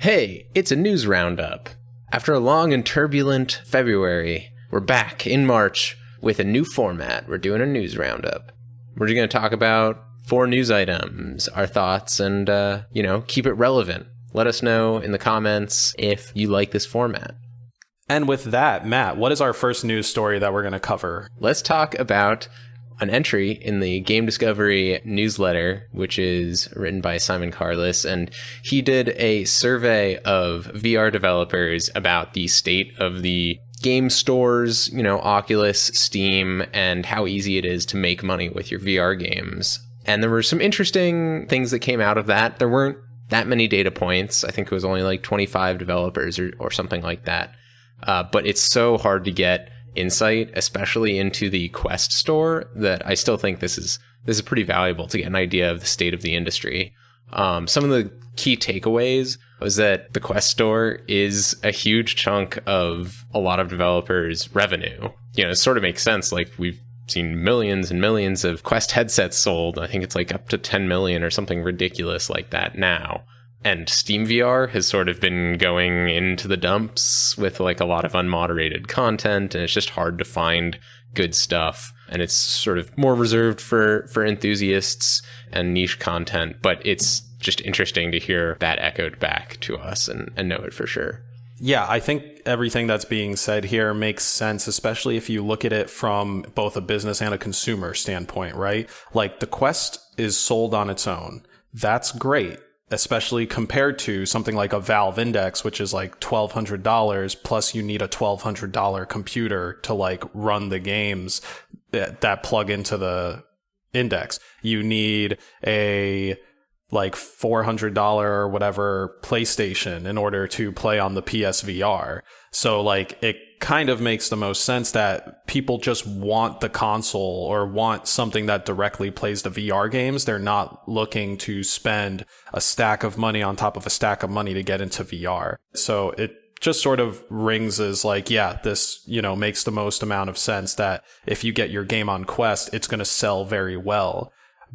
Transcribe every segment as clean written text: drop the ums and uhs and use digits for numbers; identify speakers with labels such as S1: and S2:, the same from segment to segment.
S1: Hey, it's a news roundup. After a long and turbulent February, we're back in March with a new format. We're doing a news roundup. We're just going to talk about 4 news items, our thoughts, and, keep it relevant. Let us know in the comments if you like this format.
S2: And with that, Matt, what is our first news story that we're going to cover?
S1: Let's talk about an entry in the Game Discovery newsletter, which is written by Simon Carless, and he did a survey of VR developers about the state of the game stores, Oculus, Steam, and how easy it is to make money with your VR games. And there were some interesting things that came out of that. There weren't that many data points. I think it was only like 25 developers or something like that. But it's so hard to get insight, especially into the Quest store, that I still think this is pretty valuable to get an idea of the state of the industry. Some of the key takeaways was that the Quest store is a huge chunk of a lot of developers' revenue. It sort of makes sense. Like, we've seen millions and millions of Quest headsets sold. I think it's like up to 10 million or something ridiculous like that now. And Steam VR has sort of been going into the dumps with like a lot of unmoderated content, and it's just hard to find good stuff. And it's sort of more reserved for enthusiasts and niche content, but it's just interesting to hear that echoed back to us and know it for sure.
S2: Yeah, I think everything that's being said here makes sense, especially if you look at it from both a business and a consumer standpoint, right? Like, the Quest is sold on its own. That's great, especially compared to something like a Valve Index, which is like $1,200, plus you need a $1,200 computer to like run the games that plug into the Index. You need a like $400 or whatever PlayStation in order to play on the PSVR. So like, it kind of makes the most sense that people just want the console or want something that directly plays the VR games. They're not looking to spend a stack of money on top of a stack of money to get into VR. So it just sort of rings as like, yeah, this, makes the most amount of sense that if you get your game on Quest, it's going to sell very well.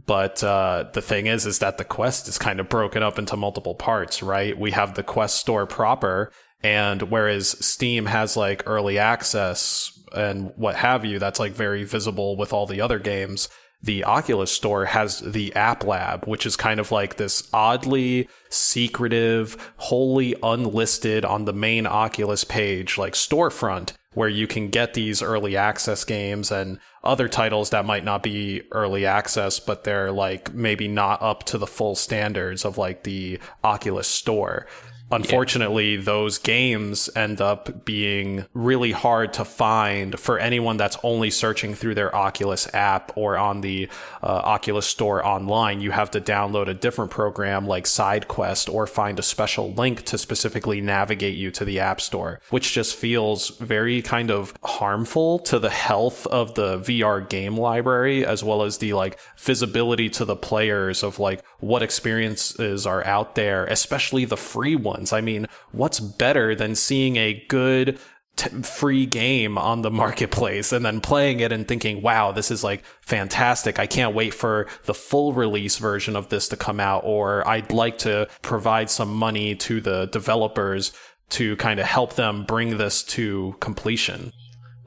S2: But the thing is that the Quest is kind of broken up into multiple parts, right? We have the Quest store proper, and whereas Steam has like early access and what have you, that's like very visible with all the other games, the Oculus store has the App Lab, which is kind of like this oddly secretive, wholly unlisted on the main Oculus page, like storefront, where you can get these early access games and other titles that might not be early access, but they're like maybe not up to the full standards of like the Oculus store. Unfortunately, those games end up being really hard to find for anyone that's only searching through their Oculus app or on the Oculus Store online. You have to download a different program like SideQuest or find a special link to specifically navigate you to the App Store, which just feels very kind of harmful to the health of the VR game library, as well as the like visibility to the players of like what experiences are out there, especially the free ones. I mean, what's better than seeing a good free game on the marketplace and then playing it and thinking, wow, this is like fantastic. I can't wait for the full release version of this to come out, or I'd like to provide some money to the developers to kind of help them bring this to completion.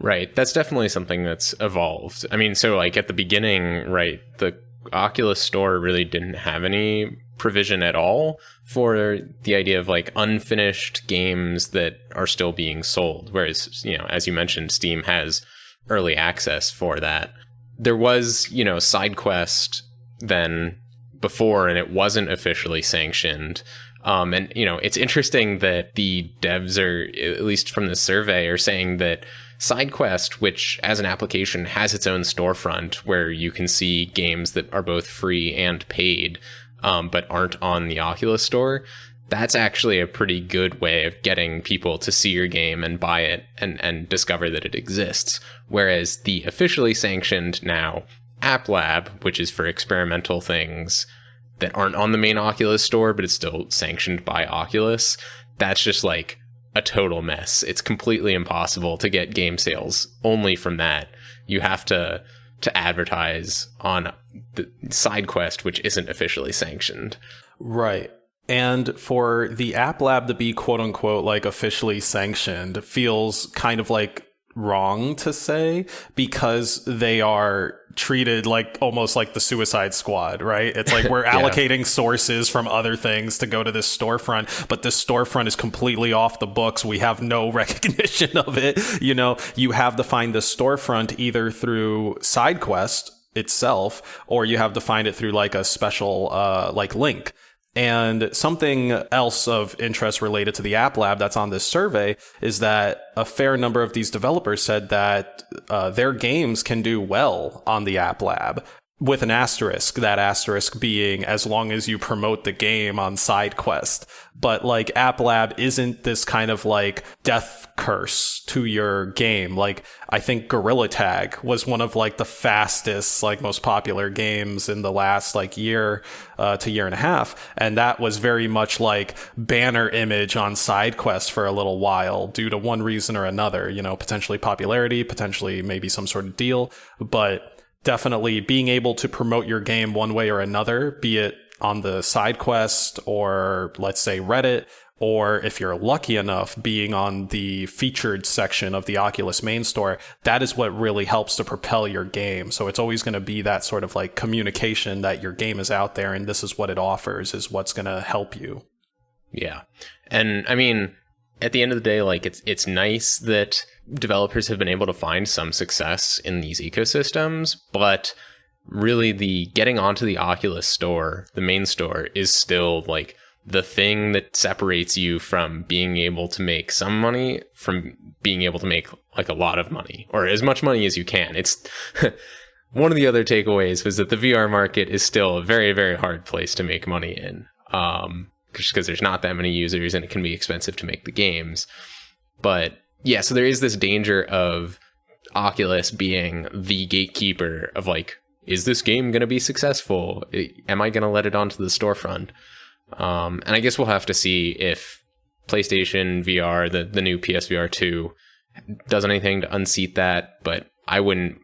S1: Right. That's definitely something that's evolved. I mean, so like at the beginning, right, the Oculus Store really didn't have any provision at all for the idea of like unfinished games that are still being sold. Whereas, as you mentioned, Steam has early access for that. There was, SideQuest then before, and it wasn't officially sanctioned. And, it's interesting that the devs are, at least from the survey, are saying that SideQuest, which as an application has its own storefront where you can see games that are both free and paid, but aren't on the Oculus Store, that's actually a pretty good way of getting people to see your game and buy it and discover that it exists. Whereas the officially sanctioned now App Lab, which is for experimental things that aren't on the main Oculus Store, but it's still sanctioned by Oculus, that's just like a total mess. It's completely impossible to get game sales only from that. You have to advertise on the SideQuest, which isn't officially sanctioned.
S2: Right. And for the App Lab to be quote unquote like officially sanctioned feels kind of like wrong to say, because they are treated like almost like the Suicide Squad, right? It's like we're allocating sources from other things to go to this storefront, but this storefront is completely off the books. We have no recognition of it. You know, you have to find the storefront either through SideQuest itself, or you have to find it through like a special like link. And something else of interest related to the App Lab that's on this survey is that a fair number of these developers said that their games can do well on the App Lab, with an asterisk, that asterisk being as long as you promote the game on SideQuest. But like App Lab isn't this kind of like death curse to your game. Like I think Gorilla Tag was one of like the fastest, like most popular games in the last like year to year and a half. And that was very much like banner image on SideQuest for a little while due to one reason or another, you know, potentially popularity, potentially maybe some sort of deal. But definitely being able to promote your game one way or another, be it on the SideQuest or let's say Reddit, or if you're lucky enough, being on the featured section of the Oculus main store, that is what really helps to propel your game. So it's always going to be that sort of like communication that your game is out there and this is what it offers, is what's going to help you.
S1: Yeah. And I mean, at the end of the day, like it's nice that developers have been able to find some success in these ecosystems, but really the getting onto the Oculus store, the main store, is still like the thing that separates you from being able to make some money from being able to make like a lot of money, or as much money as you can. It's one of the other takeaways was that the VR market is still a very, very hard place to make money in. Just because there's not that many users and it can be expensive to make the games. But yeah, so there is this danger of Oculus being the gatekeeper of like, is this game going to be successful? Am I going to let it onto the storefront? And I guess we'll have to see if PlayStation VR, the new PSVR 2, does anything to unseat that. But I wouldn't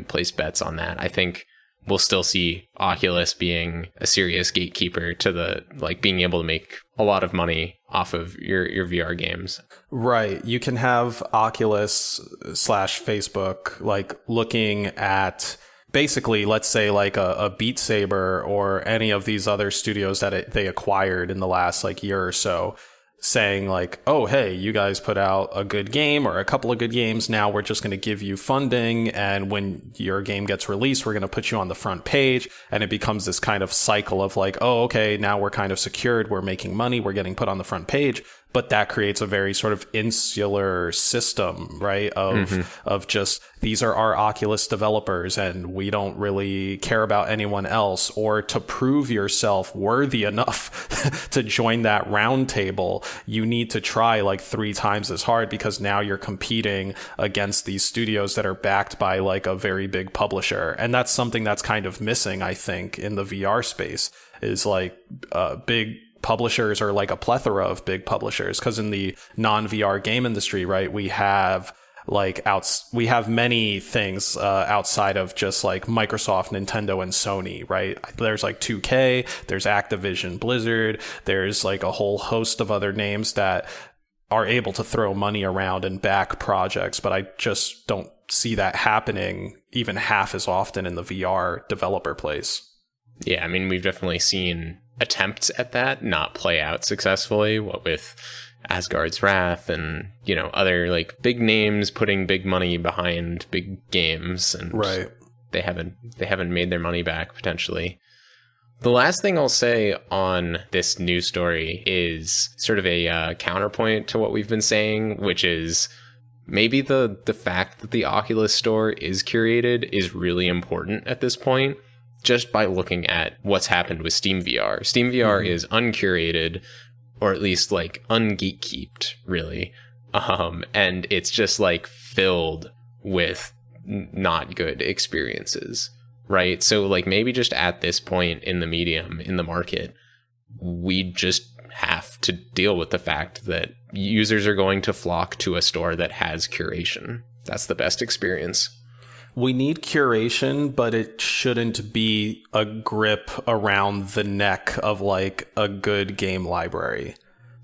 S1: place bets on that. I think we'll still see Oculus being a serious gatekeeper to the like being able to make a lot of money off of your VR games.
S2: Right. You can have Oculus / Facebook like looking at basically, let's say like a Beat Saber or any of these other studios that they acquired in the last like year or so, saying like, oh, hey, you guys put out a good game or a couple of good games. Now we're just going to give you funding. And when your game gets released, we're going to put you on the front page. And it becomes this kind of cycle of like, oh, okay, now we're kind of secured. We're making money. We're getting put on the front page. But that creates a very sort of insular system, right? Of just, these are our Oculus developers and we don't really care about anyone else. Or to prove yourself worthy enough to join that round table, you need to try like 3 times as hard, because now you're competing against these studios that are backed by like a very big publisher. And that's something that's kind of missing, I think, in the VR space, is like big publishers, or like a plethora of big publishers. Because in the non-VR game industry, right, we have many things outside of just like Microsoft, Nintendo, and Sony, right? There's like 2K, there's Activision, Blizzard, there's like a whole host of other names that are able to throw money around and back projects, but I just don't see that happening even half as often in the VR developer place.
S1: Yeah, I mean, we've definitely seen attempts at that not play out successfully, what with Asgard's Wrath and, you know, other like big names putting big money behind big games, and
S2: right,
S1: they haven't made their money back potentially. The last thing I'll say on this news story is sort of a counterpoint to what we've been saying, which is maybe the fact that the Oculus store is curated is really important at this point, just by looking at what's happened with Steam VR. Steam VR is uncurated, or at least like ungatekeeped, really. And it's just like filled with not good experiences, right? So like maybe just at this point in the medium, in the market, we just have to deal with the fact that users are going to flock to a store that has curation. That's the best experience.
S2: We need curation, but it shouldn't be a grip around the neck of like a good game library.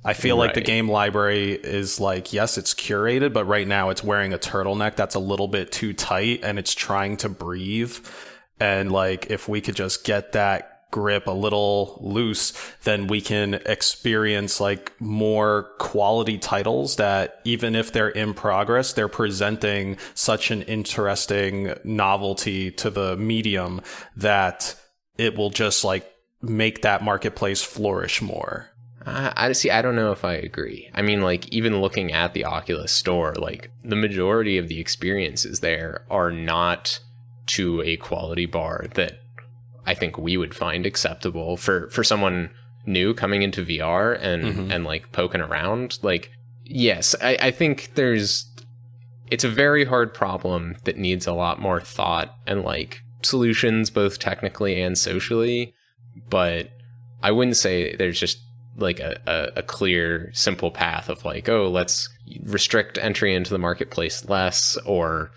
S2: I feel like the game library is like, yes, it's curated, but right now it's wearing a turtleneck that's a little bit too tight and it's trying to breathe. And like, if we could just get that grip a little loose, then we can experience like more quality titles that even if they're in progress, they're presenting such an interesting novelty to the medium that it will just like make that marketplace flourish more.
S1: I see. I don't know if I agree. I mean, like, even looking at the Oculus store, like, the majority of the experiences there are not to a quality bar that I think we would find acceptable for someone new coming into VR and like poking around. Like, yes, I think it's a very hard problem that needs a lot more thought and like solutions, both technically and socially. But I wouldn't say there's just like a clear, simple path of like, oh, let's restrict entry into the marketplace less, or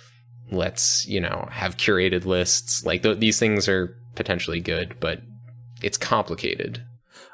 S1: let's, have curated lists. Like these things are potentially good, but it's complicated.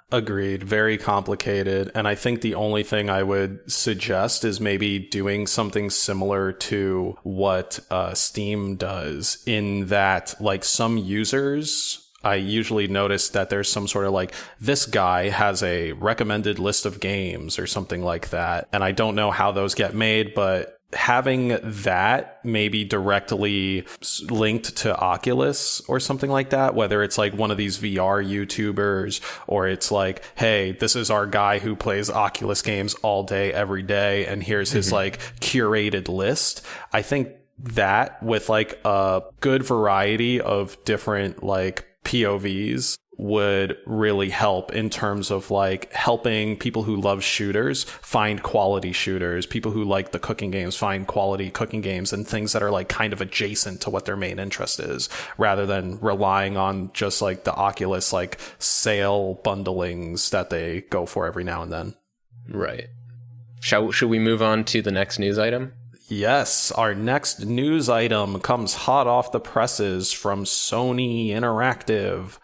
S2: Agreed. Very complicated. And I think the only thing I would suggest is maybe doing something similar to what Steam does, in that like some users, I usually notice that there's some sort of like, this guy has a recommended list of games or something like that. And I don't know how those get made, but having that maybe directly linked to Oculus or something like that, whether it's like one of these VR YouTubers, or it's like, hey, this is our guy who plays Oculus games all day, every day, and here's his like curated list. I think that with like a good variety of different like POVs would really help in terms of like helping people who love shooters find quality shooters, people who like the cooking games find quality cooking games, and things that are like kind of adjacent to what their main interest is, rather than relying on just like the Oculus like sale bundlings that they go for every now and then.
S1: Right. Should we move on to the next news item?
S2: Yes, our next news item comes hot off the presses from Sony Interactive.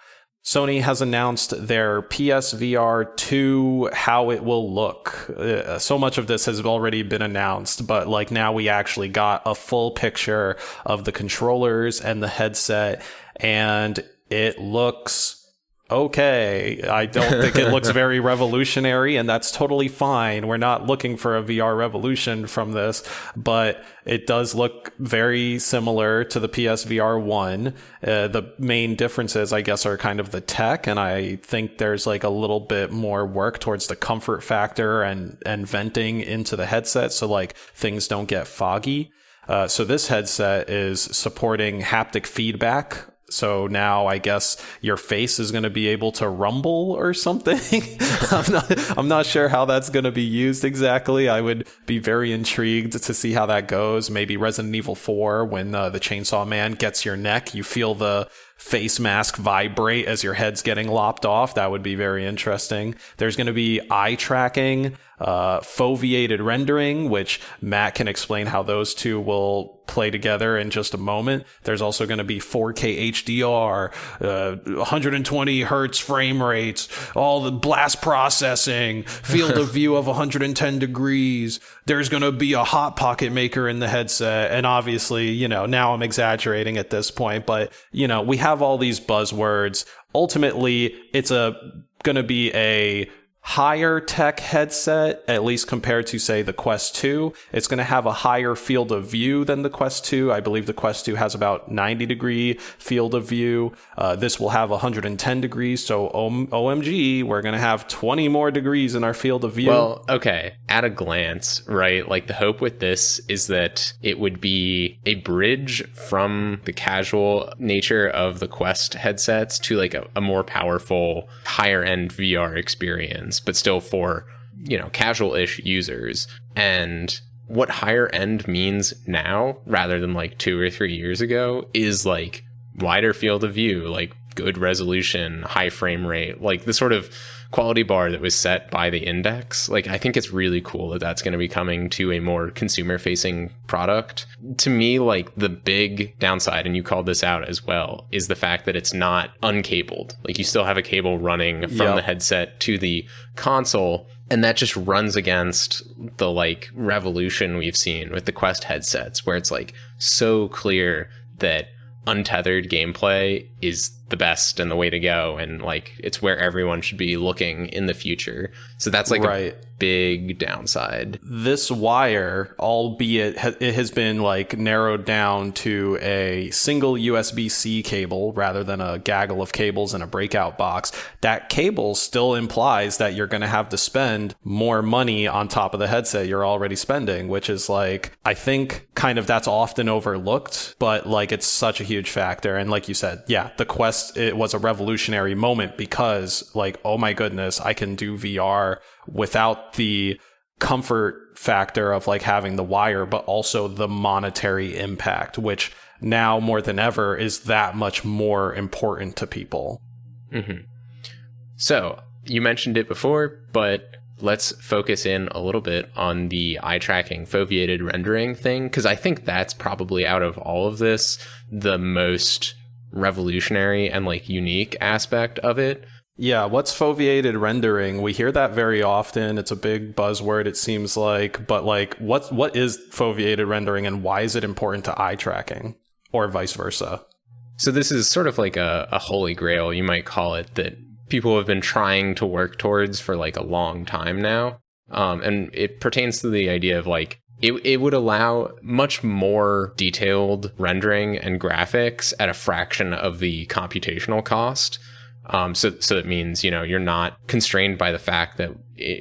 S2: Sony has announced their PSVR 2, how it will look. So much of this has already been announced, but like now we actually got a full picture of the controllers and the headset, and it looks okay. I don't think it looks very revolutionary, and that's totally fine. We're not looking for a VR revolution from this, but it does look very similar to the PSVR 1. The main differences, I guess, are kind of the tech, and I think there's like a little bit more work towards the comfort factor and venting into the headset, so like things don't get foggy. So this headset is supporting haptic feedback. So now I guess your face is going to be able to rumble or something. I'm not sure how that's going to be used exactly. I would be very intrigued to see how that goes. Maybe Resident Evil 4, when the Chainsaw Man gets your neck, you feel the face mask vibrate as your head's getting lopped off. That would be very interesting. There's going to be eye tracking, foveated rendering, which Matt can explain how those two will play together in just a moment. There's also going to be 4K HDR, 120 hertz frame rates, all the blast processing, field of view of 110 degrees. There's going to be a hot pocket maker in the headset. And obviously, now I'm exaggerating at this point, but we have all these buzzwords. Ultimately, it's going to be a higher tech headset, at least compared to, say, the Quest 2. It's going to have a higher field of view than the Quest 2. I believe the Quest 2 has about 90 degree field of view. This will have 110 degrees. So OMG, we're going to have 20 more degrees in our field of view.
S1: Well, okay. At a glance, right? Like the hope with this is that it would be a bridge from the casual nature of the Quest headsets to like a more powerful, higher end VR experience, but still for, casual-ish users. And what higher end means now, rather than like 2 or 3 years ago, is like wider field of view, like good resolution, high frame rate, like the sort of quality bar that was set by the index. Like, I think it's really cool that that's going to be coming to a more consumer facing product. To me, like, the big downside, and you called this out as well, is the fact that it's not uncabled. Like, you still have a cable running from the headset to the console. And that just runs against the like revolution we've seen with the Quest headsets, where it's like so clear that untethered gameplay is the best and the way to go, and like it's where everyone should be looking in the future. So that's like a big downside.
S2: This wire, albeit it has been like narrowed down to a single USB-C cable rather than a gaggle of cables in a breakout box, that cable still implies that you're going to have to spend more money on top of the headset you're already spending, which is like, I think kind of that's often overlooked, but like it's such a huge factor. And like you said, yeah, the Quest, it was a revolutionary moment because like, oh my goodness, I can do VR without the comfort factor of like having the wire, but also the monetary impact, which now more than ever is that much more important to people.
S1: Mm-hmm. So you mentioned it before, but let's focus in a little bit on the eye tracking foveated rendering thing, because I think that's probably out of all of this the most revolutionary and like unique aspect of it.
S2: Yeah, what's foveated rendering? We hear that very often. It's a big buzzword, it seems like. But like, what is foveated rendering, and why is it important to eye tracking, or vice versa?
S1: So this is sort of like a holy grail, you might call it, that people have been trying to work towards for like a long time now. And it pertains to the idea of like, it would allow much more detailed rendering and graphics at a fraction of the computational cost. So it means, you know, you're not constrained by the fact that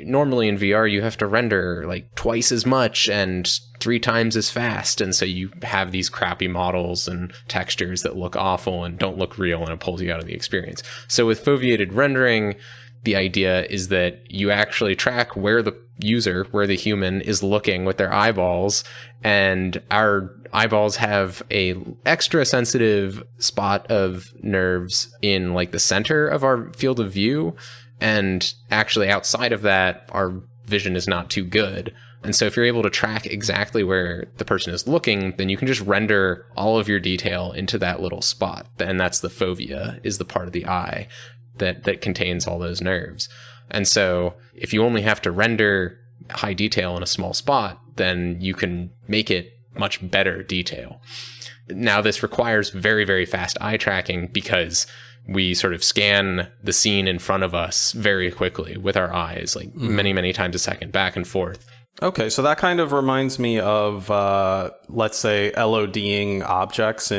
S1: normally in VR you have to render like twice as much and 3 times as fast. And so you have these crappy models and textures that look awful and don't look real, and it pulls you out of the experience. So with foveated rendering, the idea is that you actually track where the user, where the human is looking with their eyeballs, and our eyeballs have a extra sensitive spot of nerves in like the center of our field of view, and actually outside of that our vision is not too good. And so if you're able to track exactly where the person is looking, then you can just render all of your detail into that little spot, and that's the fovea, is the part of the eye that contains all those nerves. And so if you only have to render high detail in a small spot, then you can make it much better detail. Now, this requires very, very fast eye tracking because we sort of scan the scene in front of us very quickly with our eyes, like many, many times a second, back and forth.
S2: Okay, so that kind of reminds me of, let's say, LODing objects,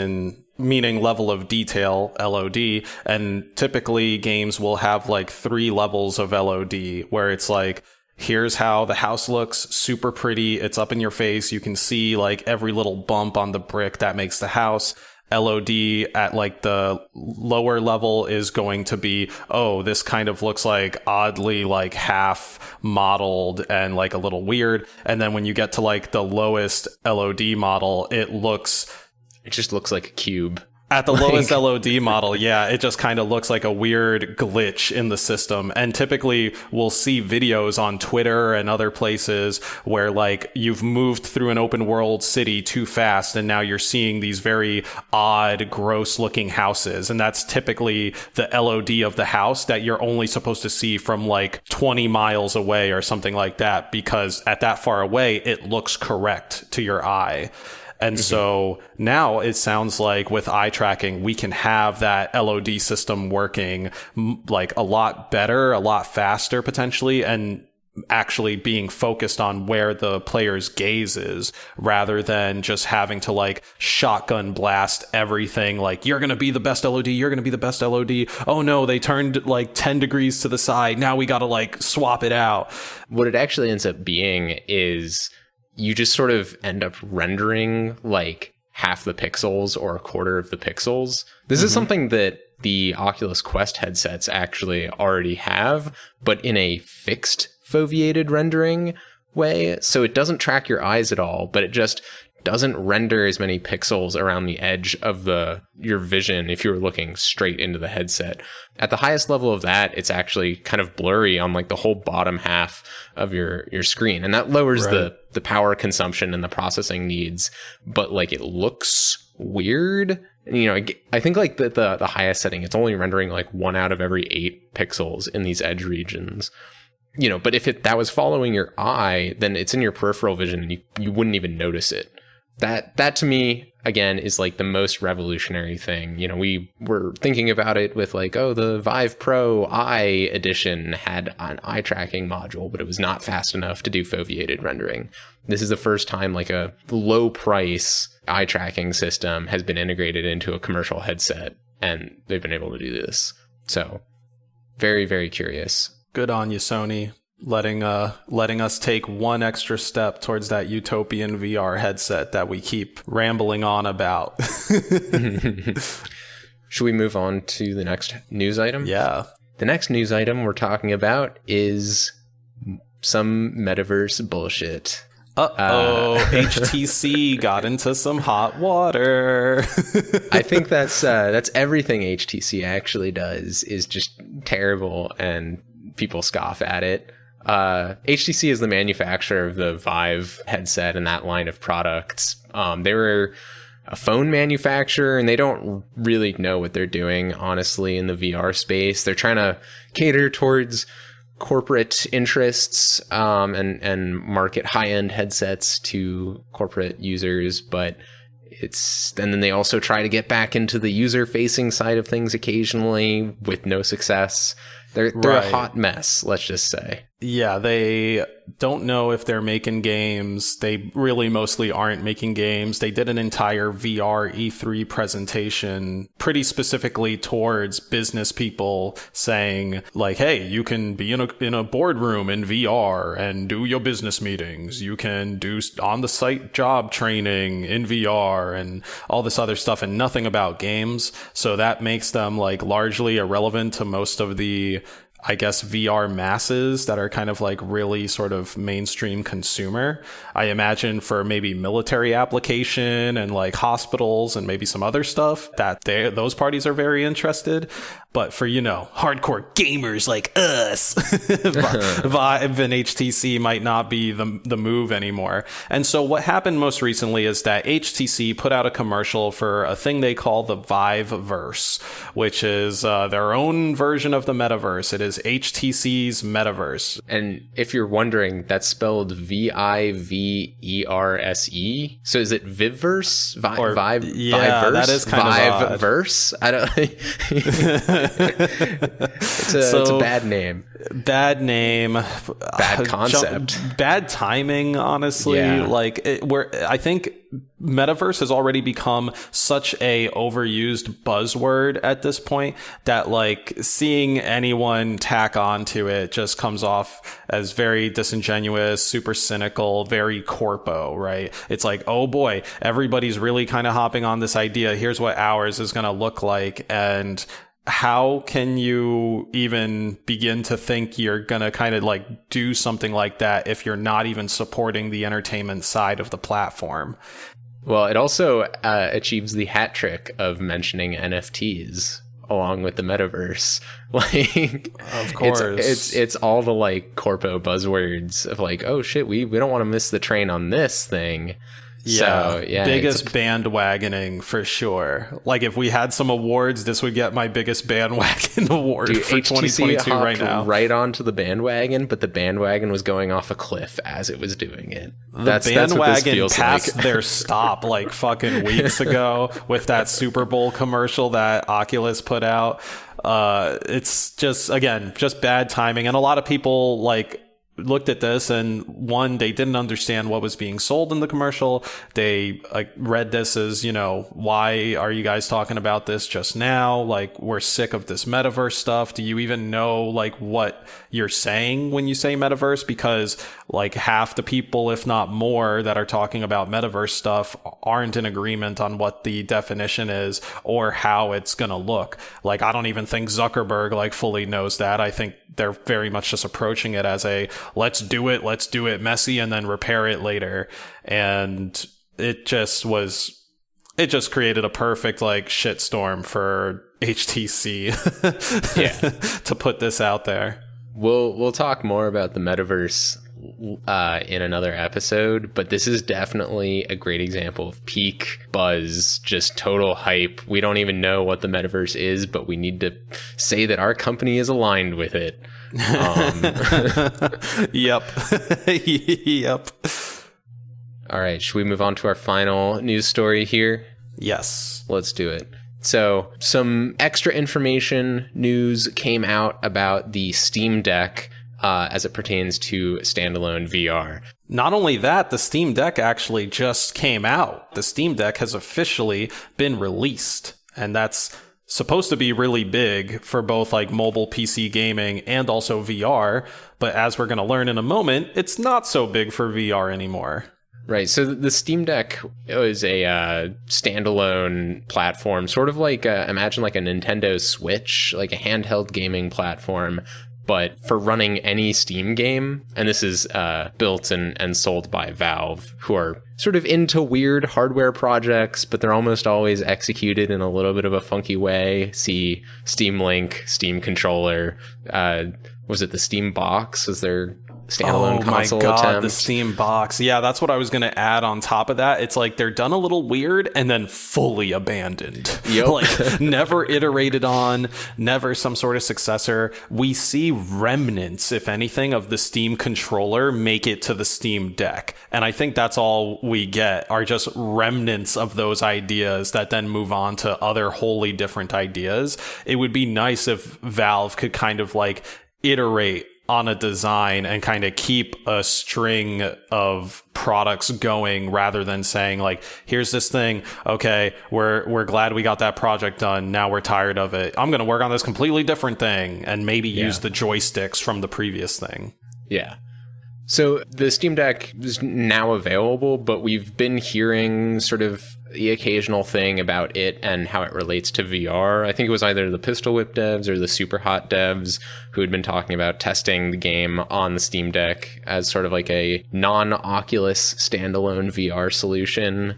S2: meaning level of detail, LOD, and typically games will have like 3 levels of LOD, where it's like, here's how the house looks, super pretty, it's up in your face, you can see like every little bump on the brick that makes the house. LOD at like the lower level is going to be, oh, this kind of looks like oddly like half modeled and like a little weird. And then when you get to like the lowest LOD model, it
S1: just looks like a cube.
S2: At the lowest LOD model, yeah, it just kind of looks like a weird glitch in the system. And typically we'll see videos on Twitter and other places where like you've moved through an open world city too fast and now you're seeing these very odd, gross looking houses. And that's typically the LOD of the house that you're only supposed to see from like 20 miles away or something like that, because at that far away, it looks correct to your eye. And so now it sounds like with eye tracking, we can have that LOD system working like a lot better, a lot faster potentially, and actually being focused on where the player's gaze is, rather than just having to like shotgun blast everything. Like, you're going to be the best LOD. You're going to be the best LOD. Oh no, they turned like 10 degrees to the side. Now we got to like swap it out.
S1: What it actually ends up being is you just sort of end up rendering like half the pixels or a quarter of the pixels. This is something that the Oculus Quest headsets actually already have, but in a fixed foveated rendering way. So it doesn't track your eyes at all, but it just doesn't render as many pixels around the edge of your vision if you were looking straight into the headset. At the highest level of that, it's actually kind of blurry on like the whole bottom half of your screen. And that lowers the power consumption and the processing needs, but like it looks weird. You know, I think like the highest setting, it's only rendering like 1 out of every 8 pixels in these edge regions. You know, but if that was following your eye, then it's in your peripheral vision and you wouldn't even notice it. That to me, again, is like the most revolutionary thing. You know, we were thinking about it with like, oh, the Vive Pro Eye edition had an eye tracking module, but it was not fast enough to do foveated rendering. This is the first time like a low price eye tracking system has been integrated into a commercial headset, and they've been able to do this. So very, very curious.
S2: Good on you, Sony. Letting us take one extra step towards that utopian VR headset that we keep rambling on about.
S1: Should we move on to the next news item?
S2: Yeah.
S1: The next news item we're talking about is some metaverse bullshit.
S2: HTC got into some hot water.
S1: I think that's everything HTC actually does is just terrible, and people scoff at it. HTC is the manufacturer of the Vive headset and that line of products. They were a phone manufacturer, and they don't really know what they're doing, honestly, in the VR space. They're trying to cater towards corporate interests and market high-end headsets to corporate users, but and then they also try to get back into the user-facing side of things occasionally with no success. They're a hot mess, let's just say.
S2: Yeah, they don't know if they're making games. They really mostly aren't making games. They did an entire VR E3 presentation pretty specifically towards business people, saying like, hey, you can be in a boardroom in VR and do your business meetings. You can do on-the-site job training in VR and all this other stuff, and nothing about games. So that makes them like largely irrelevant to most of the, I guess, VR masses that are kind of like really sort of mainstream consumer. I imagine for maybe military application and like hospitals and maybe some other stuff that those parties are very interested. But for, you know, hardcore gamers like us, Vive and HTC might not be the move anymore. And so what happened most recently is that HTC put out a commercial for a thing they call the Viveverse, which is their own version of the metaverse. It is HTC's metaverse.
S1: And if you're wondering, that's spelled Viverse. So is it Vivverse? Vive?
S2: Yeah,
S1: Viveverse?
S2: that is kind of
S1: Viveverse? I don't. It's a bad name.
S2: Bad name.
S1: Bad concept.
S2: Bad timing, honestly.
S1: Yeah.
S2: Like, I think metaverse has already become such a overused buzzword at this point that like seeing anyone tack onto it just comes off as very disingenuous, super cynical, very corpo, right? It's like, oh boy, everybody's really kind of hopping on this idea. Here's what ours is going to look like. And how can you even begin to think you're going to kind of like do something like that if you're not even supporting the entertainment side of the platform?
S1: Well, it also achieves the hat trick of mentioning NFTs along with the metaverse. Like,
S2: of course,
S1: it's all the like corpo buzzwords of like, oh shit, we don't want to miss the train on this thing.
S2: Yeah,
S1: so, yeah,
S2: biggest bandwagoning for sure. Like if we had some awards, this would get my biggest bandwagon award for
S1: HTC
S2: 2022 right now.
S1: Right onto the bandwagon, but the bandwagon was going off a cliff as it was doing it.
S2: That's what this feels passed like. Their stop like fucking weeks ago with that Super Bowl commercial that Oculus put out. It's just, again, just bad timing. And a lot of people like looked at this and one, they didn't understand what was being sold in the commercial. They like read this as, you know, why are you guys talking about this just now? Like, we're sick of this metaverse stuff. Do you even know like what you're saying when you say metaverse? Because like half the people, if not more, that are talking about metaverse stuff aren't in agreement on what the definition is or how it's going to look. Like, I don't even think Zuckerberg like fully knows that. I think they're very much just approaching it as a let's do it messy and then repair it later. And it just created a perfect like shitstorm for HTC to put this out there.
S1: We'll talk more about the metaverse in another episode, but this is definitely a great example of peak buzz, just total hype. We don't even know what the metaverse is, but we need to say that our company is aligned with it.
S2: Yep. Yep.
S1: All right, should we move on to our final news story here?
S2: Yes.
S1: Let's do it. So, some extra information news came out about the Steam Deck as it pertains to standalone VR.
S2: Not only that, the Steam Deck actually just came out. The Steam Deck has officially been released, and that's supposed to be really big for both like mobile PC gaming and also VR. But as we're going to learn in a moment, it's not so big for VR anymore.
S1: Right, so the Steam Deck is a standalone platform, sort of like, imagine like a Nintendo Switch, like a handheld gaming platform, but for running any Steam game. And this is built and sold by Valve, who are sort of into weird hardware projects, but they're almost always executed in a little bit of a funky way. See Steam Link, Steam Controller, was it the Steam Box? Was there standalone console attempt?
S2: The Steam Box. Yeah, that's what I was going to add on top of that. It's like they're done a little weird and then fully abandoned.
S1: Yep.
S2: Like never iterated on, never some sort of successor. We see remnants, if anything, of the Steam controller make it to the Steam Deck. And I think that's all we get are just remnants of those ideas that then move on to other wholly different ideas. It would be nice if Valve could kind of like iterate on a design and kind of keep a string of products going rather than saying like, here's this thing. Okay, we're glad we got that project done. Now we're tired of it. I'm going to work on this completely different thing and maybe use the joysticks from the previous thing.
S1: Yeah. So the Steam Deck is now available, but we've been hearing sort of the occasional thing about it and how it relates to VR. I think it was either the Pistol Whip devs or the Superhot devs who had been talking about testing the game on the Steam Deck as sort of like a non-Oculus standalone VR solution.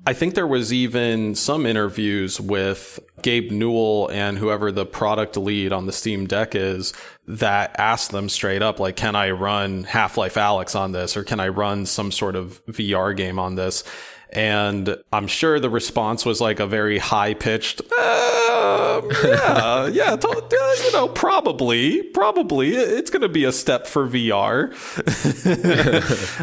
S2: I think there was even some interviews with Gabe Newell and whoever the product lead on the Steam Deck is that asked them straight up, like, can I run Half-Life Alyx on this? Or can I run some sort of VR game on this? And I'm sure the response was like a very high pitched, probably it's going to be a step for VR.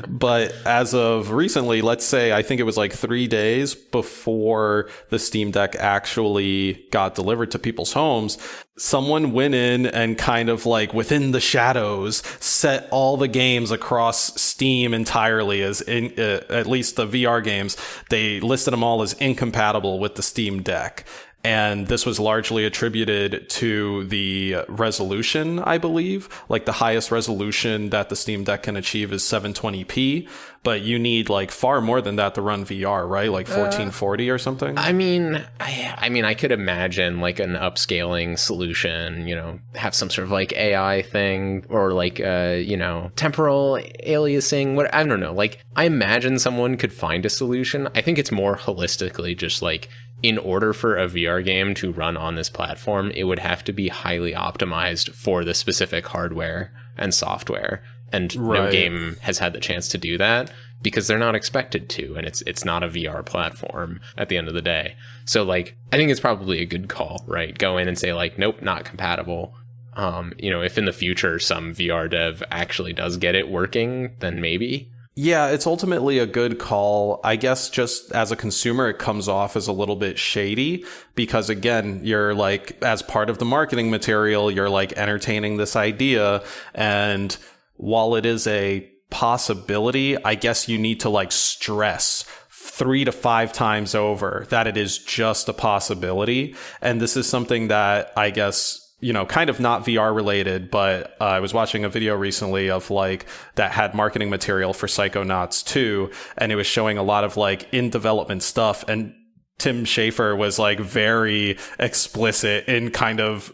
S2: But as of recently, let's say, I think it was like 3 days before the Steam Deck actually got delivered to people's homes, someone went in and kind of like within the shadows set all the games across Steam entirely as in, at least the VR games. They listed them all as incompatible with the Steam Deck. And this was largely attributed to the resolution, I believe. Like the highest resolution that the Steam Deck can achieve is 720p, but you need like far more than that to run VR, right? Like 1440 or something.
S1: I mean, I could imagine like an upscaling solution, have some sort of like AI thing or like, temporal aliasing. I don't know. Like, I imagine someone could find a solution. I think it's more holistically just like, in order for a VR game to run on this platform, it would have to be highly optimized for the specific hardware and software. And no game has had the chance to do that because they're not expected to. And it's not a VR platform at the end of the day. So like, I think it's probably a good call, right? Go in and say like, nope, not compatible. If in the future some VR dev actually does get it working, then maybe.
S2: Yeah, it's ultimately a good call. I guess just as a consumer, it comes off as a little bit shady because, again, you're like, as part of the marketing material, you're like entertaining this idea. And while it is a possibility, I guess you need to like stress 3 to 5 times over that it is just a possibility. And this is something that I guess, kind of not VR related, but I was watching a video recently of like that had marketing material for Psychonauts 2, and it was showing a lot of like in development stuff. And Tim Schafer was like very explicit in kind of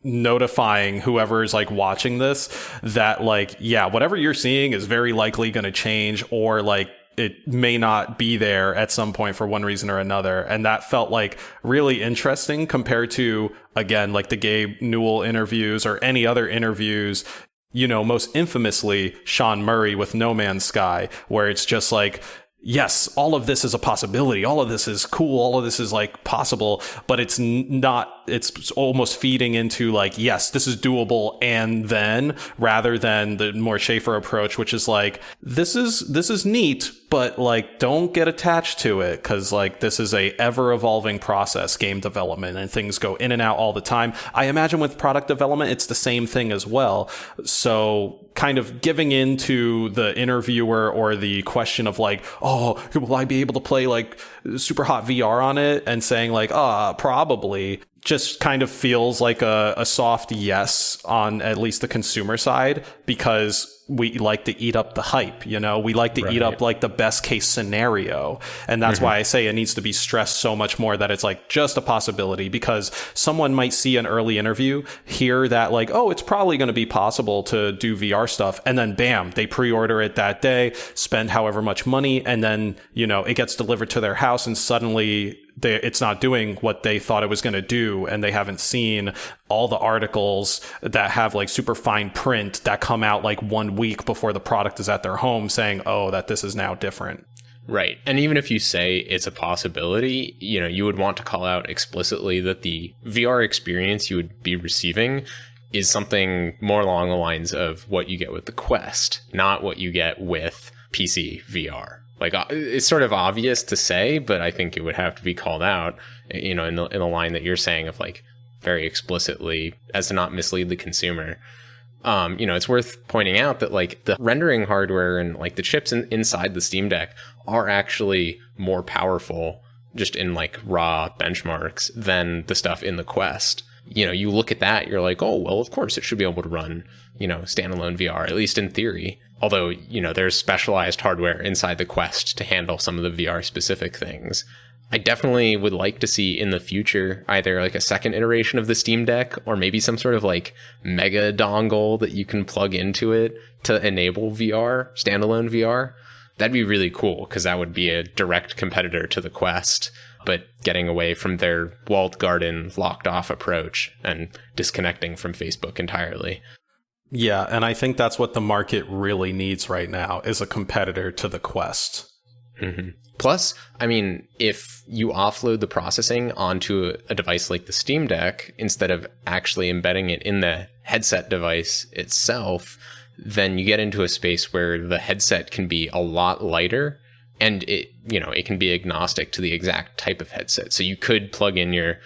S2: notifying whoever's like watching this that like, yeah, whatever you're seeing is very likely going to change, or like it may not be there at some point for one reason or another. And that felt like really interesting compared to, again, like the Gabe Newell interviews or any other interviews, you know, most infamously Sean Murray with No Man's Sky, where it's just like, yes, all of this is a possibility. All of this is cool. All of this is like possible, but it's not, it's almost feeding into like, yes, this is doable. And then rather than the more Schaefer approach, which is like, this is neat, but like, don't get attached to it. Cause like, this is a ever evolving process, game development, and things go in and out all the time. I imagine with product development, it's the same thing as well. So kind of giving into the interviewer or the question of like, oh, will I be able to play like super hot VR on it? And saying like, probably, just kind of feels like a soft yes on at least the consumer side, because we like to eat up the hype, you know, we like to eat up like the best case scenario. And that's why I say it needs to be stressed so much more that it's like just a possibility, because someone might see an early interview, hear that like, oh, it's probably going to be possible to do VR stuff. And then bam, they pre-order it that day, spend however much money. And then, you know, it gets delivered to their house and suddenly it's not doing what they thought it was going to do, and they haven't seen all the articles that have like super fine print that come out like 1 week before the product is at their home saying, oh, that this is now different.
S1: Right. And even if you say it's a possibility, you know, you would want to call out explicitly that the VR experience you would be receiving is something more along the lines of what you get with the Quest, not what you get with PC VR. Like, it's sort of obvious to say, but I think it would have to be called out, you know, in the line that you're saying of like very explicitly as to not mislead the consumer. You know, it's worth pointing out that like the rendering hardware and like the chips inside the Steam Deck are actually more powerful just in like raw benchmarks than the stuff in the Quest. You know, you look at that, you're like, oh, well, of course it should be able to run, you know, standalone VR, at least in theory. Although, you know, there's specialized hardware inside the Quest to handle some of the VR specific things. I definitely would like to see in the future either like a second iteration of the Steam Deck or maybe some sort of like mega dongle that you can plug into it to enable VR, standalone VR. That'd be really cool because that would be a direct competitor to the Quest, but getting away from their walled garden, locked off approach and disconnecting from Facebook entirely.
S2: Yeah, and I think that's what the market really needs right now is a competitor to the Quest.
S1: Mm-hmm. Plus, I mean, if you offload the processing onto a device like the Steam Deck, instead of actually embedding it in the headset device itself, then you get into a space where the headset can be a lot lighter and it, you know, it can be agnostic to the exact type of headset. So you could plug in your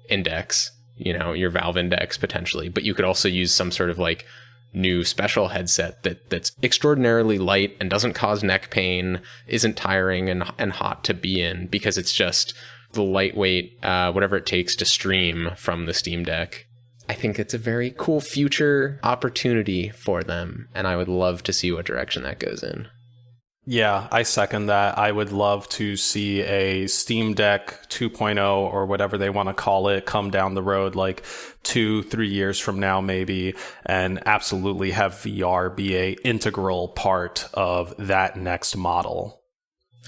S1: Index, you know, your Valve Index potentially, but you could also use some sort of like new special headset that's extraordinarily light and doesn't cause neck pain, isn't tiring and hot to be in, because it's just the lightweight, whatever it takes to stream from the Steam Deck. I think it's a very cool future opportunity for them, and I would love to see what direction that goes in.
S2: Yeah, I second that. I would love to see a Steam Deck 2.0 or whatever they want to call it come down the road like 2-3 years from now maybe, and absolutely have VR be a integral part of that next model.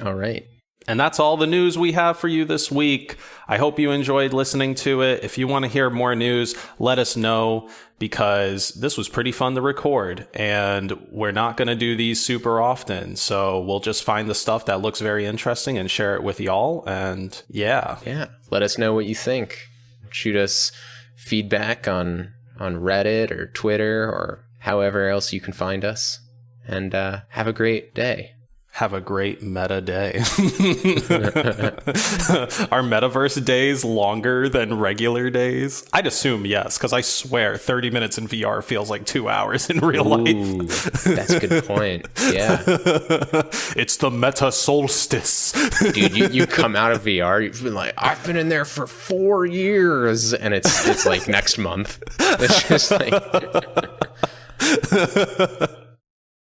S1: All right.
S2: And that's all the news we have for you this week. I hope you enjoyed listening to it. If you want to hear more news, let us know, because this was pretty fun to record and we're not going to do these super often. So we'll just find the stuff that looks very interesting and share it with y'all. And yeah.
S1: Let us know what you think. Shoot us feedback on Reddit or Twitter or however else you can find us. And have a great day.
S2: Have a great meta day. Are metaverse days longer than regular days? I'd assume yes, because I swear 30 minutes in VR feels like 2 hours in real life.
S1: That's a good point. Yeah.
S2: It's the meta solstice.
S1: Dude, you come out of VR, you've been like, I've been in there for 4 years, and it's like next month. It's just like...